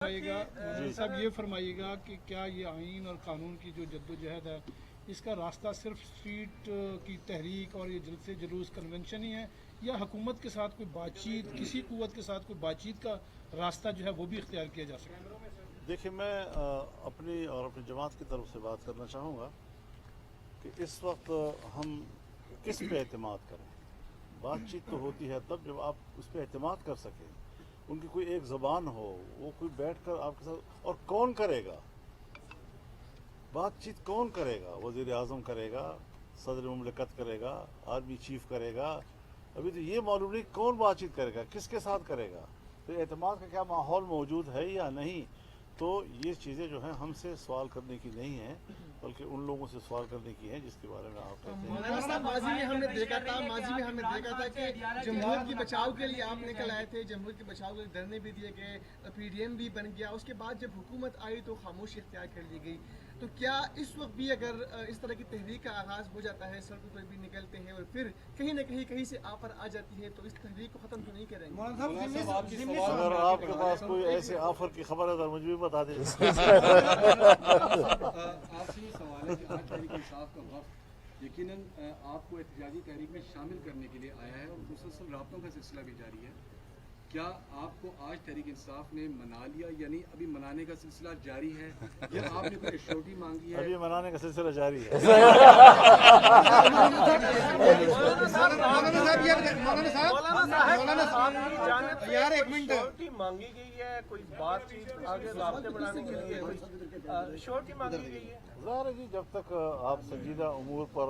صاحب یہ فرمائیے گا کہ کیا یہ آئین اور قانون کی جو جدوجہد ہے اس کا راستہ صرف اسٹریٹ کی تحریک اور یہ جلسے جلوس کنونشن ہی ہے یا حکومت کے ساتھ کوئی بات چیت کسی قوت کے ساتھ کوئی بات چیت کا راستہ جو ہے وہ بھی اختیار کیا جا سکتا ہے؟ دیکھیں میں اپنی اور اپنی جماعت کی طرف سے بات کرنا چاہوں گا کہ اس وقت ہم کس پہ اعتماد کریں. بات چیت تو ہوتی ہے تب جب آپ اس پہ اعتماد کر سکیں, ان کی کوئی ایک زبان ہو, وہ کوئی بیٹھ کر آپ کے ساتھ, اور کون کرے گا بات چیت, کون کرے گا؟ وزیر اعظم کرے گا, صدر مملکت کرے گا, آرمی چیف کرے گا. ابھی تو یہ معلوم نہیں کون بات چیت کرے گا, کس کے ساتھ کرے گا, تو اعتماد کا کیا ماحول موجود ہے یا نہیں. تو یہ چیزیں جو ہیں ہم سے سوال کرنے کی نہیں ہیں بلکہ ان لوگوں سے سوال کرنے کی ہیں جس کے بارے میں آپ کہتے ہیں. مولانا صاحب ماضی میں ہم نے دیکھا تھا کہ جمہوریت کے بچاؤ کے لیے آپ نکل آئے تھے, جمہوریت کے بچاؤ کے لیے دھرنے بھی دیے گئے, پی ڈی ایم بھی بن گیا, اس کے بعد جب حکومت آئی تو خاموشی اختیار کر لی گئی. تو کیا اس وقت بھی اگر اس طرح کی تحریک کا آغاز ہو جاتا ہے, سڑکوں پر بھی نکلتے ہیں اور پھر کہیں نہ کہیں سے آفر آ جاتی ہے, تو اس تحریک کو ختم تو نہیں کریں گے؟ اگر آپ کے پاس کوئی ایسے آفر کی خبر ہے تو مجھے بھی بتا دیں. آپ سے یہ سوال ہے کہ آج تحریک انصاف کا وفد یقیناً آپ کو احتجاجی تحریک میں شامل کرنے کے لیے آیا ہے اور مسلسل رابطوں کا سلسلہ بھی جاری ہے. کیا آپ کو آج تحریک انصاف نے منا لیا, یعنی ابھی منانے کا سلسلہ جاری ہے یا آپ نے کوئی ایشورٹی مانگی ہے؟ ابھی منانے کا سلسلہ جاری ہے. یار ایک منٹ, مانگی گئی ہے کوئی بات چیت آگے رابطے بڑھانے کے لیے شورٹی مانگی گئی ہے؟ ظاہر ہے جی, جب تک آپ سنجیدہ امور پر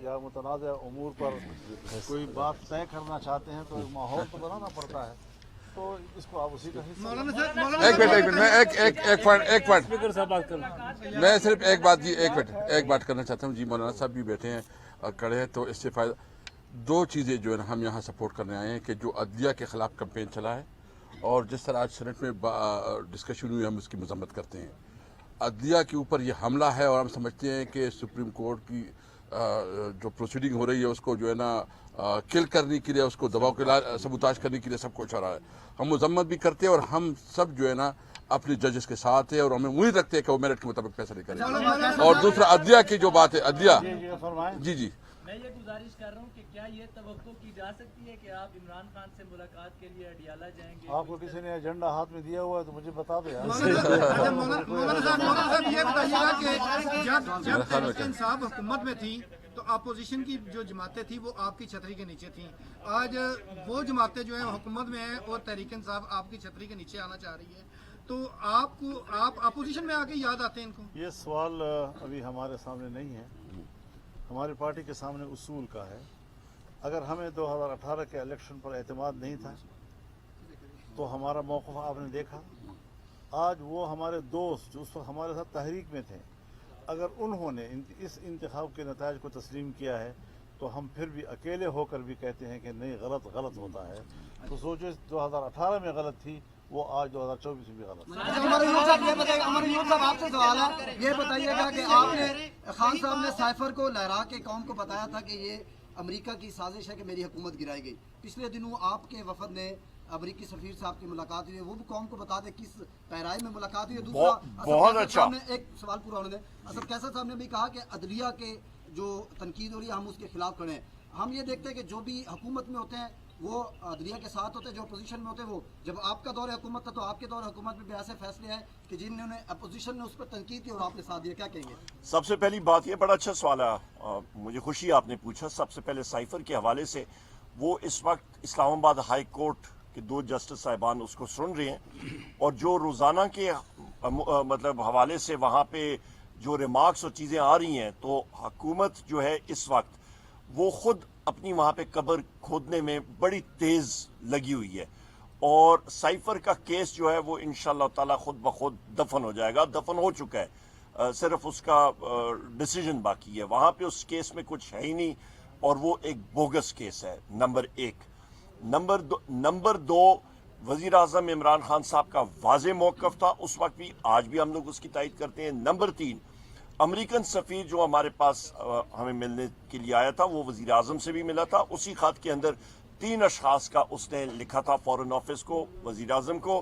یا متنازع امور پر کوئی بات طے کرنا چاہتے ہیں تو ایک ماحول تو بنانا پڑتا ہے, تو اس کو آپ اسی کا حصہ. ایک منٹ میں ایک پوائنٹ میں صرف ایک بات کرنا چاہتا ہوں. جی مولانا صاحب بھی بیٹھے ہیں اور کھڑے ہیں, تو اس سے فائدہ دو چیزیں جو ہے نا ہم یہاں سپورٹ کرنے آئے ہیں کہ جو عدلیہ کے خلاف کمپین چلا ہے اور جس طرح آج سینٹ میں ڈسکشن ہوئی ہم اس کی مذمت کرتے ہیں. عدلیہ کے اوپر یہ حملہ ہے اور ہم سمجھتے ہیں کہ سپریم کورٹ کی جو پروسیڈنگ ہو رہی ہے اس کو جو ہے نا کل کرنے کے لیے, اس کو دباؤ کے سبوتاج کرنے کے لیے سب کچھ ہو رہا ہے. ہم مذمت بھی کرتے ہیں اور ہم سب جو ہے نا اپنے ججز کے ساتھ ہیں اور ہمیں امید رکھتے ہیں کہ وہ میرٹ کے مطابق فیصلے کریں گے. اور دوسرا عدلیہ کی جو بات ہے, عدلیہ جی میں یہ گزارش کر رہا ہوں کہ کیا یہ توقع کی جا سکتی ہے کہ آپ عمران خان سے ملاقات کے لیے اڈیالہ جائیں گے؟ آپ کو کسی نے ایجنڈا ہاتھ میں دیا ہوا ہے تو مجھے بتا دیں. مولانا صاحب یہ بتائیے گا کہ جب تحریک انصاف حکومت میں تھی تو اپوزیشن کی جو جماعتیں تھیں وہ آپ کی چھتری کے نیچے تھیں, آج وہ جماعتیں جو ہیں حکومت میں ہیں اور تحریک انصاف آپ کی چھتری کے نیچے آنا چاہ رہی ہے, تو آپ اپوزیشن میں آ کے یاد آتے ہیں ان کو؟ یہ سوال ابھی ہمارے سامنے نہیں ہے, ہماری پارٹی کے سامنے اصول کا ہے. اگر ہمیں 2018 کے الیکشن پر اعتماد نہیں تھا تو ہمارا موقف آپ نے دیکھا. آج وہ ہمارے دوست جو اس وقت ہمارے ساتھ تحریک میں تھے, اگر انہوں نے اس انتخاب کے نتائج کو تسلیم کیا ہے تو ہم پھر بھی اکیلے ہو کر بھی کہتے ہیں کہ نہیں, غلط ہوتا ہے. تو سوچو 2018 میں غلط تھی, وہ آج 2024 میں بھی غلط ہے. عمر یونس صاحب آپ سے سوال ہے, یہ بتائیے گا کہ آپ نے خان صاحب نے سائفر کو لہرا کے قوم کو بتایا تھا کہ یہ امریکہ کی سازش ہے کہ میری حکومت گرائی گئی. پچھلے دنوں آپ کے وفد نے امریکی سفیر صاحب کی ملاقات ہوئی ہے, وہ بھی قوم کو بتا دیں کس پیرائی میں ملاقات ہوئی ہے. دوسرا بہت اچھا ایک سوال پورا ہونے دیں. اسد کیسر صاحب نے بھی کہا کہ عدلیہ کے جو تنقید ہو رہی ہے ہم اس کے خلاف کھڑے ہیں. ہم یہ دیکھتے ہیں کہ جو بھی حکومت میں ہوتے ہیں وہ عدلیہ کے ساتھ ہوتے ہیں, جو اپوزیشن میں ہوتے ہیں وہ, جب آپ کا دور حکومت تھا تو آپ کے دور حکومت میں بھی ایسے فیصلے ہیں کہ جنہوں نے اپوزیشن نے اس پر تنقید کی اور آپ نے ساتھ دیا, کیا کہیں گے؟ سب سے پہلی بات, یہ بڑا اچھا سوال ہے, مجھے خوشی آپ نے پوچھا. سب سے پہلے سائفر کے حوالے سے, وہ اس وقت اسلام آباد ہائی کورٹ کے 2 جسٹس صاحبان اس کو سن رہے ہیں, اور جو روزانہ کے مطلب حوالے سے وہاں پہ جو ریمارکس اور چیزیں آ رہی ہیں, تو حکومت جو ہے اس وقت وہ خود اپنی وہاں پہ قبر کھودنے میں بڑی تیز لگی ہوئی ہے, اور سائفر کا کیس جو ہے وہ انشاءاللہ تعالی خود بخود دفن ہو جائے گا. دفن ہو چکا ہے, صرف اس کا ڈیسیجن باقی ہے. وہاں پہ اس کیس میں کچھ ہے ہی نہیں, اور وہ ایک بوگس کیس ہے, نمبر 1. نمبر 2, وزیر اعظم عمران خان صاحب کا واضح موقف تھا اس وقت بھی, آج بھی ہم لوگ اس کی تائید کرتے ہیں. نمبر 3, امریکن سفیر جو ہمارے پاس ہمیں ملنے کے لیے آیا تھا وہ وزیر اعظم سے بھی ملا تھا. اسی خط کے اندر 3 اشخاص کا اس نے لکھا تھا, فورن آفس کو, وزیر اعظم کو,